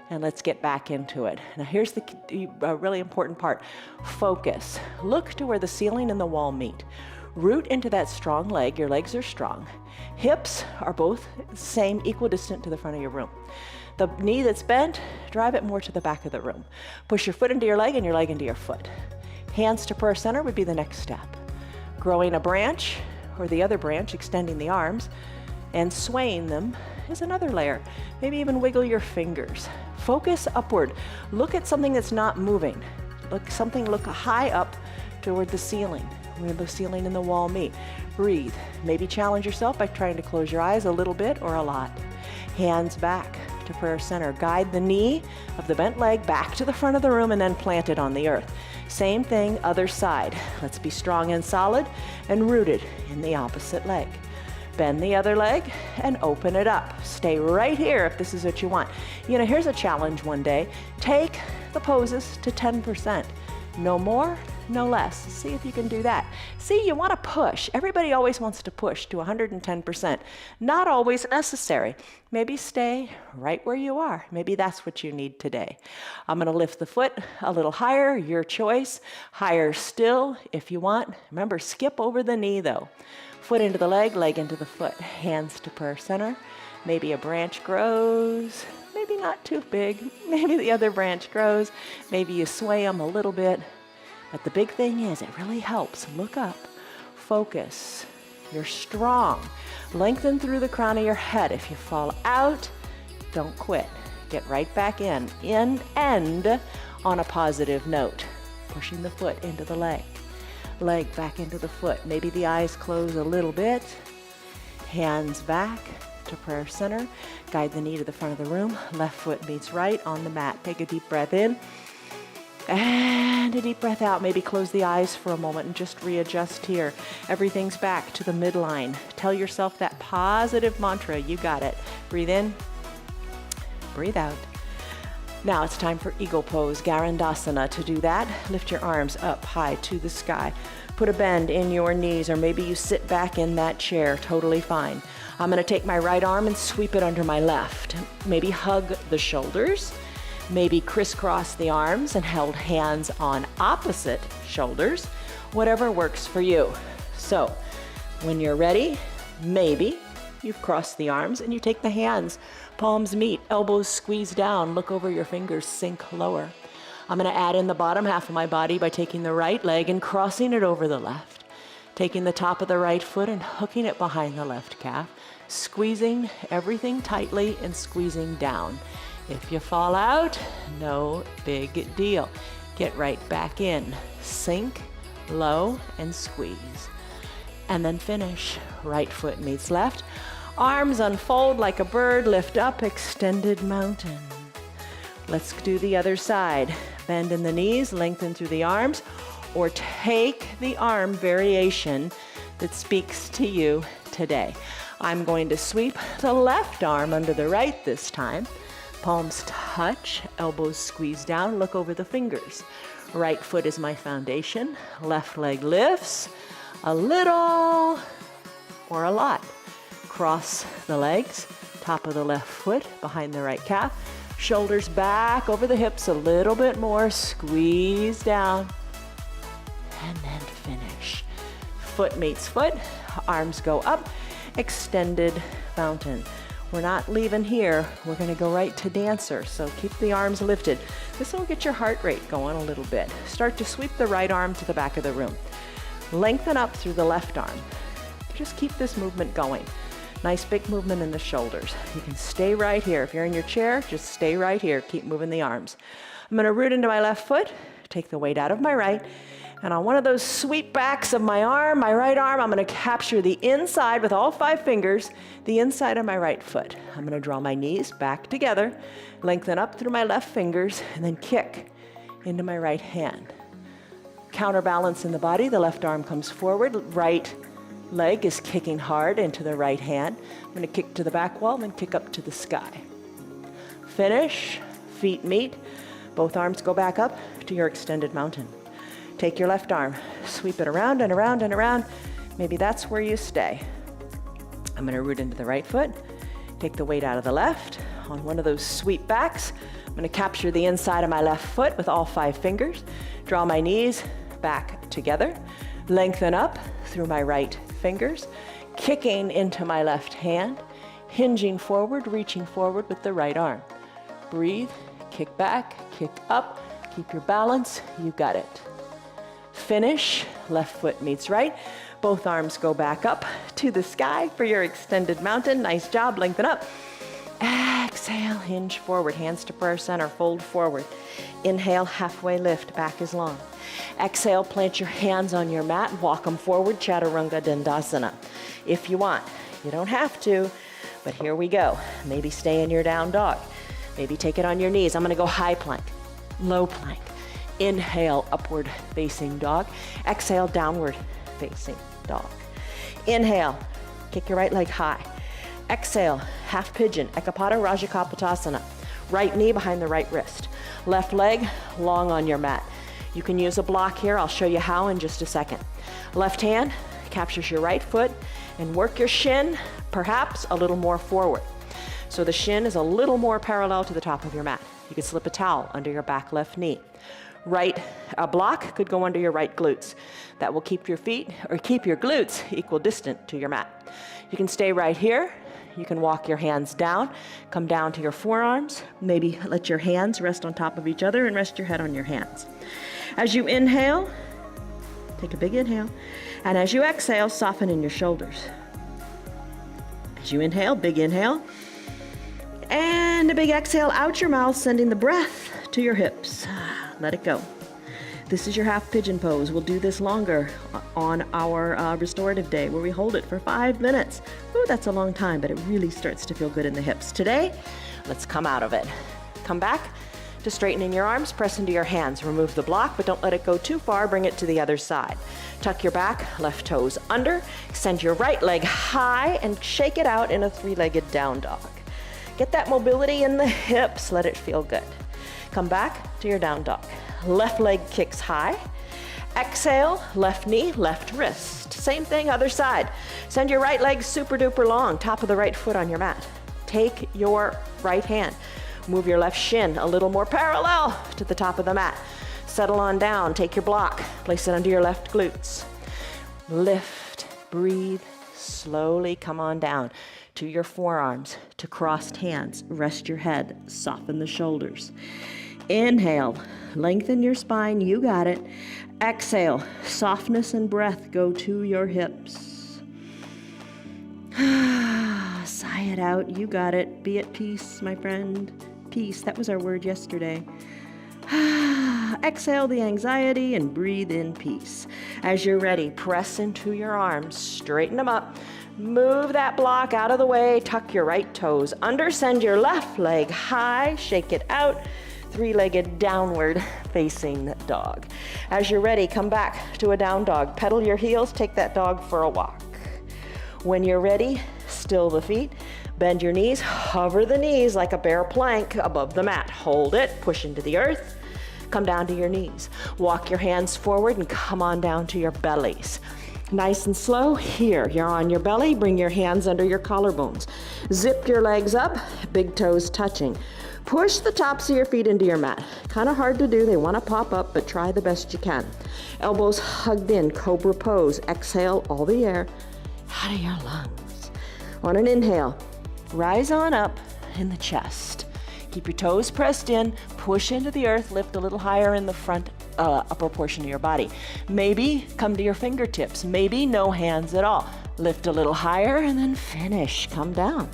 and let's get back into it. Now here's the really important part. Focus. Look to where the ceiling and the wall meet. Root into that strong leg. Your legs are strong. Hips are both same, equidistant to the front of your room. The knee that's bent, drive it more to the back of the room. Push your foot into your leg and your leg into your foot. Hands to prayer center would be the next step. Growing a branch or the other branch, extending the arms, and swaying them is another layer. Maybe even wiggle your fingers. Focus upward. Look at something that's not moving. Look high up toward the ceiling, where the ceiling and the wall meet. Breathe. Maybe challenge yourself by trying to close your eyes a little bit or a lot. Hands back to prayer center. Guide the knee of the bent leg back to the front of the room and then plant it on the earth. Same thing, other side. Let's be strong and solid and rooted in the opposite leg. Bend the other leg and open it up. Stay right here if this is what you want. Here's a challenge one day. Take the poses to 10%. No more, no less. See if you can do that. See, you want to push. Everybody always wants to push to 110%. Not always necessary. Maybe stay right where you are. Maybe that's what you need today. I'm going to lift the foot a little higher, your choice. Higher still if you want. Remember, skip over the knee though. Foot into the leg, leg into the foot. Hands to prayer center. Maybe a branch grows. Maybe not too big. Maybe the other branch grows. Maybe you sway them a little bit. But the big thing is, it really helps. Look up. Focus. You're strong. Lengthen through the crown of your head. If you fall out, don't quit. Get right back in. End on a positive note. Pushing the foot into the leg. Leg back into the foot. Maybe the eyes close a little bit. Hands back to prayer center. Guide the knee to the front of the room. Left foot meets right on the mat. Take a deep breath in. And a deep breath out. Maybe close the eyes for a moment and just readjust here. Everything's back to the midline. Tell yourself that positive mantra. You got it. Breathe in. Breathe out. Now it's time for Eagle Pose, Garandasana. To do that, lift your arms up high to the sky. Put a bend in your knees, or maybe you sit back in that chair, totally fine. I'm gonna take my right arm and sweep it under my left. Maybe hug the shoulders. Maybe crisscross the arms and hold hands on opposite shoulders. Whatever works for you. So, when you're ready, maybe you've crossed the arms and you take the hands. Palms meet, elbows squeeze down, look over your fingers, sink lower. I'm gonna add in the bottom half of my body by taking the right leg and crossing it over the left. Taking the top of the right foot and hooking it behind the left calf. Squeezing everything tightly and squeezing down. If you fall out, no big deal. Get right back in. Sink low, and squeeze. And then finish. Right foot meets left. Arms unfold like a bird, lift up, extended mountain. Let's do the other side. Bend in the knees, lengthen through the arms, or take the arm variation that speaks to you today. I'm going to sweep the left arm under the right this time. Palms touch, elbows squeeze down, look over the fingers. Right foot is my foundation. Left leg lifts a little or a lot. Cross the legs, top of the left foot behind the right calf. Shoulders back over the hips a little bit more. Squeeze down. And then finish. Foot meets foot, arms go up, extended mountain. We're not leaving here. We're going to go right to dancer, so keep the arms lifted. This will get your heart rate going a little bit. Start to sweep the right arm to the back of the room. Lengthen up through the left arm. Just keep this movement going. Nice big movement in the shoulders. You can stay right here. If you're in your chair, just stay right here. Keep moving the arms. I'm going to root into my left foot, take the weight out of my right, and on one of those sweep backs of my arm, my right arm, I'm going to capture the inside with all 5 fingers, the inside of my right foot. I'm going to draw my knees back together, lengthen up through my left fingers, and then kick into my right hand. Counterbalance in the body, the left arm comes forward, right leg is kicking hard into the right hand. I'm going to kick to the back wall, then kick up to the sky. Finish, feet meet, both arms go back up to your extended mountain. Take your left arm, sweep it around and around and around. Maybe that's where you stay. I'm going to root into the right foot, take the weight out of the left. On one of those sweep backs, I'm going to capture the inside of my left foot with all 5 fingers, draw my knees back together, lengthen up through my right fingers, kicking into my left hand, hinging forward, reaching forward with the right arm. Breathe, kick back, kick up, keep your balance, you got it. Finish, left foot meets right, both arms go back up to the sky for your extended mountain. Nice job, lengthen up. Exhale, hinge forward, hands to prayer center, fold forward. Inhale, halfway lift, back is long. Exhale, plant your hands on your mat, walk them forward, Chaturanga Dandasana. If you want, you don't have to, but here we go. Maybe stay in your down dog. Maybe take it on your knees. I'm gonna go high plank, low plank. Inhale, upward facing dog. Exhale, downward facing dog. Inhale, kick your right leg high. Exhale, half pigeon, Ekapada Rajakapotasana. Right knee behind the right wrist. Left leg long on your mat. You can use a block here. I'll show you how in just a second. Left hand captures your right foot and work your shin perhaps a little more forward. So the shin is a little more parallel to the top of your mat. You could slip a towel under your back left knee. A block could go under your right glutes. That will keep your feet or keep your glutes equal distant to your mat. You can stay right here. You can walk your hands down, come down to your forearms, maybe let your hands rest on top of each other and rest your head on your hands. As you inhale, take a big inhale, and as you exhale, soften in your shoulders. As you inhale, big inhale, and a big exhale out your mouth, sending the breath to your hips. Let it go. This is your half pigeon pose. We'll do this longer on our restorative day where we hold it for 5 minutes. Ooh, that's a long time, but it really starts to feel good in the hips. Today, let's come out of it. Come back to straightening your arms, press into your hands. Remove the block, but don't let it go too far. Bring it to the other side. Tuck your back, left toes under. Extend your right leg high and shake it out in a 3-legged down dog. Get that mobility in the hips. Let it feel good. Come back to your down dog. Left leg kicks high. Exhale, left knee, left wrist. Same thing, other side. Send your right leg super duper long, top of the right foot on your mat. Take your right hand. Move your left shin a little more parallel to the top of the mat. Settle on down, take your block, place it under your left glutes. Lift, breathe, slowly come on down to your forearms, to crossed hands. Rest your head, soften the shoulders. Inhale, lengthen your spine, you got it. Exhale, softness and breath go to your hips. Sigh it out, you got it. Be at peace, my friend. Peace, that was our word yesterday. exhale the anxiety and breathe in peace. As you're ready, press into your arms, straighten them up. Move that block out of the way, tuck your right toes under, send your left leg high, shake it out, three-legged downward facing dog. As you're ready, come back to a down dog. Pedal your heels, take that dog for a walk. When you're ready, still the feet, bend your knees, hover the knees like a bear plank above the mat. Hold it, push into the earth, come down to your knees. Walk your hands forward and come on down to your bellies. Nice and slow, here, you're on your belly, bring your hands under your collarbones. Zip your legs up, big toes touching. Push the tops of your feet into your mat. Kind of hard to do, they want to pop up, but try the best you can. Elbows hugged in, cobra pose. Exhale all the air out of your lungs. On an inhale, rise on up in the chest. Keep your toes pressed in, push into the earth, lift a little higher in the front upper portion of your body. Maybe come to your fingertips, maybe no hands at all. Lift a little higher and then finish, come down.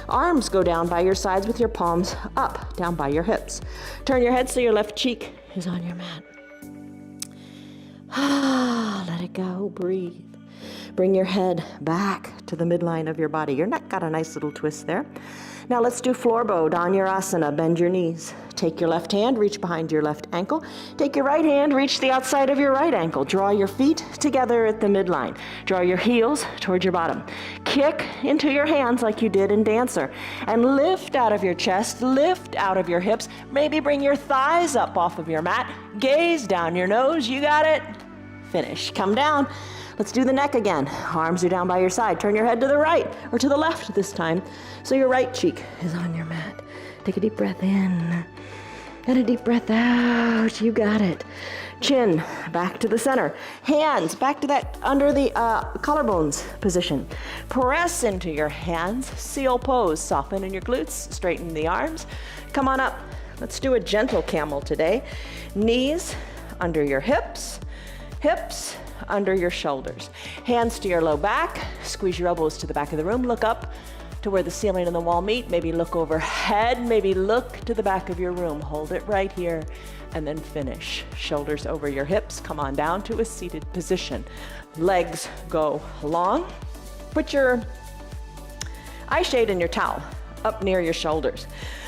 Arms go down by your sides with your palms up, down by your hips. Turn your head so your left cheek is on your mat. Let it go, breathe. Bring your head back to the midline of your body. Your neck got a nice little twist there. Now let's do floor bow, Dhanurasana. Bend your knees. Take your left hand, reach behind your left ankle. Take your right hand, reach the outside of your right ankle. Draw your feet together at the midline. Draw your heels towards your bottom. Kick into your hands like you did in Dancer. And lift out of your chest, lift out of your hips. Maybe bring your thighs up off of your mat. Gaze down your nose. You got it. Finish. Come down. Let's do the neck again. Arms are down by your side. Turn your head to the right or to the left this time. So your right cheek is on your mat. Take a deep breath in and a deep breath out. You got it. Chin back to the center. Hands back to that under the collarbones position. Press into your hands. Seal pose. Soften in your glutes. Straighten the arms. Come on up. Let's do a gentle camel today. Knees under your hips. Hips under your shoulders. Hands to your low back. Squeeze your elbows to the back of the room. Look up to where the ceiling and the wall meet. Maybe look overhead. Maybe look to the back of your room. Hold it right here and then finish. Shoulders over your hips. Come on down to a seated position. Legs go long. Put your eye shade in your towel up near your shoulders.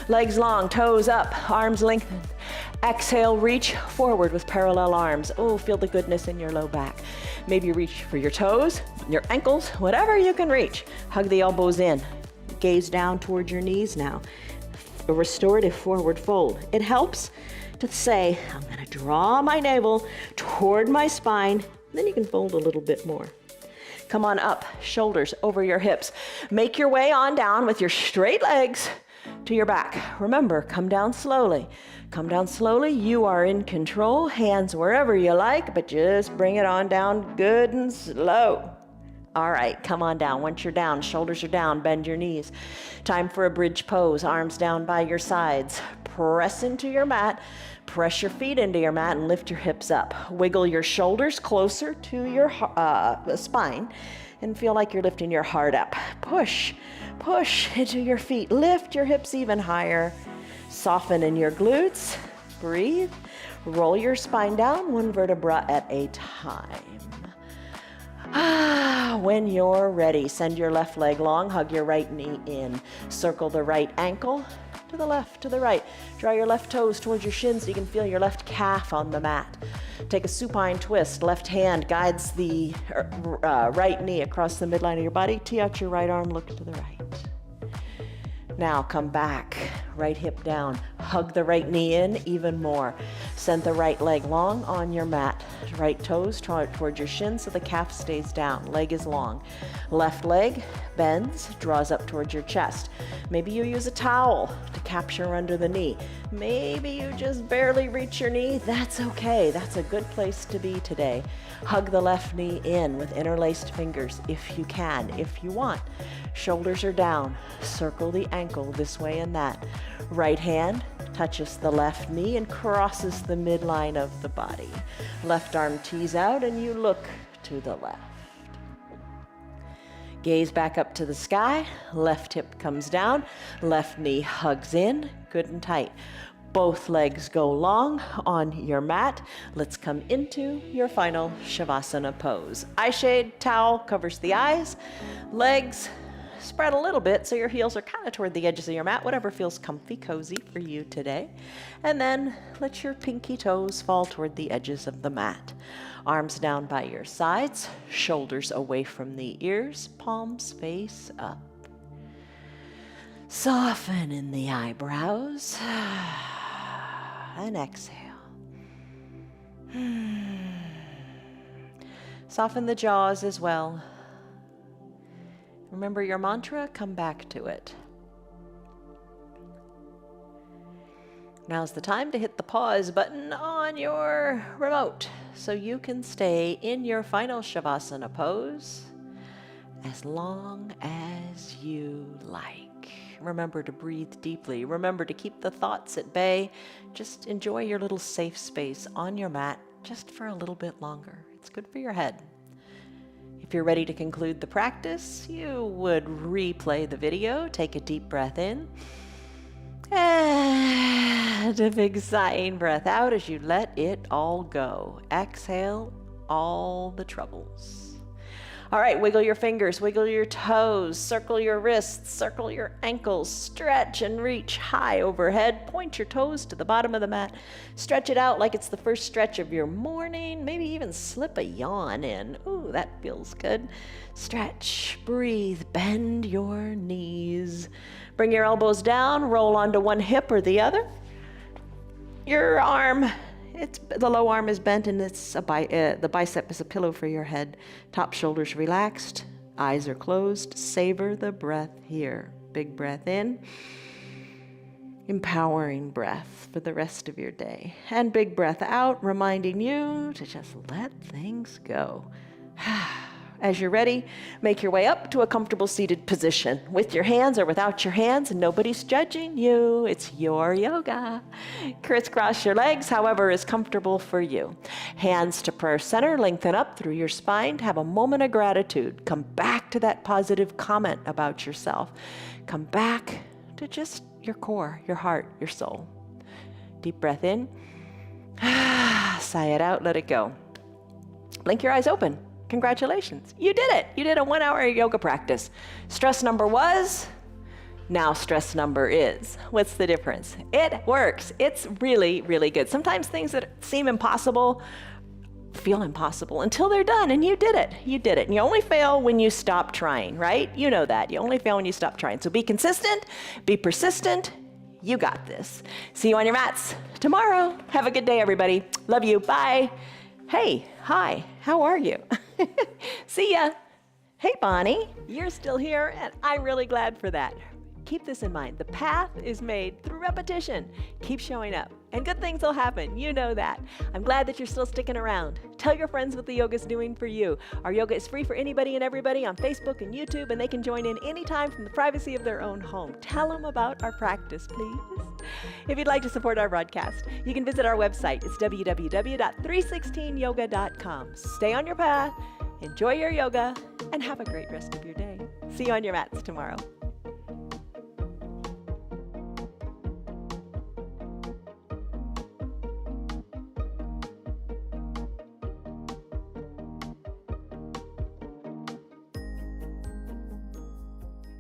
Legs long, toes up, arms lengthened. Exhale, reach forward with parallel arms. Oh, feel the goodness in your low back. Maybe reach for your toes, your ankles, whatever you can reach. Hug the elbows in. Gaze down towards your knees now. A restorative forward fold. It helps to say, I'm going to draw my navel toward my spine. Then you can fold a little bit more. Come on up, shoulders over your hips. Make your way on down with your straight legs to your back. Remember, come down slowly. Come down slowly. You are in control. Hands wherever you like, but just bring it on down good and slow. All right, come on down. Once you're down, shoulders are down, bend your knees. Time for a bridge pose. Arms down by your sides. Press into your mat. Press your feet into your mat and lift your hips up. Wiggle your shoulders closer to your spine and feel like you're lifting your heart up. Push into your feet. Lift your hips even higher. Soften in your glutes. Breathe. Roll your spine down one vertebra at a time. When you're ready, send your left leg long, hug your right knee in. Circle the right ankle to the left, to the right. Draw your left toes towards your shins so you can feel your left calf on the mat. Take a supine twist. Left hand guides the right knee across the midline of your body. Tee out your right arm, look to the right. Now come back, right hip down. Hug the right knee in even more. Send the right leg long on your mat. Right toes towards your shins so the calf stays down. Leg is long. Left leg bends, draws up towards your chest. Maybe you use a towel to capture under the knee. Maybe you just barely reach your knee. That's okay. That's a good place to be today. Hug the left knee in with interlaced fingers if you can, if you want. Shoulders are down. Circle the ankle this way and that. Right hand touches the left knee and crosses the midline of the body. Left arm tees out and you look to the left. Gaze back up to the sky. Left hip comes down. Left knee hugs in, good and tight. Both legs go long on your mat. Let's come into your final Shavasana pose. Eye shade, towel covers the eyes. Legs spread a little bit so your heels are kind of toward the edges of your mat, whatever feels comfy, cozy for you today. And then let your pinky toes fall toward the edges of the mat. Arms down by your sides, shoulders away from the ears, palms face up. Soften in the eyebrows and exhale. Soften the jaws as well. Remember your mantra, come back to it. Now's the time to hit the pause button on your remote so you can stay in your final Shavasana pose as long as you like. Remember to breathe deeply. Remember to keep the thoughts at bay. Just enjoy your little safe space on your mat just for a little bit longer. It's good for your head. If you're ready to conclude the practice, you would replay the video, take a deep breath in, and a big sighing breath out as you let it all go. Exhale all the troubles. All right, wiggle your fingers, wiggle your toes, circle your wrists, circle your ankles, stretch and reach high overhead, point your toes to the bottom of the mat, stretch it out like it's the first stretch of your morning, maybe even slip a yawn in. Ooh, that feels good. Stretch, breathe, bend your knees. Bring your elbows down, roll onto one hip or the other. Your arm, the low arm is bent and the bicep is a pillow for your head. Top shoulders relaxed, eyes are closed. Savor the breath here. Big breath in. Empowering breath for the rest of your day. And big breath out, reminding you to just let things go. As you're ready, make your way up to a comfortable seated position. With your hands or without your hands, nobody's judging you. It's your yoga. Crisscross your legs, however is comfortable for you. Hands to prayer center, lengthen up through your spine. Have a moment of gratitude. Come back to that positive comment about yourself. Come back to just your core, your heart, your soul. Deep breath in. Sigh it out, let it go. Blink your eyes open. Congratulations, you did it. You did a 1 hour yoga practice. Stress number was, now stress number is. What's the difference? It works. It's really, really good. Sometimes things that seem impossible feel impossible until they're done, and you did it. You did it. And you only fail when you stop trying, right? You know that. You only fail when you stop trying. So be consistent, be persistent. You got this. See you on your mats tomorrow. Have a good day, everybody. Love you. Bye. Hey, hi, how are you? See ya. Hey, Bonnie, you're still here, and I'm really glad for that. Keep this in mind. The path is made through repetition. Keep showing up, and good things will happen. You know that. I'm glad that you're still sticking around. Tell your friends what the yoga's doing for you. Our yoga is free for anybody and everybody on Facebook and YouTube, and they can join in anytime from the privacy of their own home. Tell them about our practice, please. If you'd like to support our broadcast, you can visit our website. It's www.316yoga.com. Stay on your path, enjoy your yoga, and have a great rest of your day. See you on your mats tomorrow.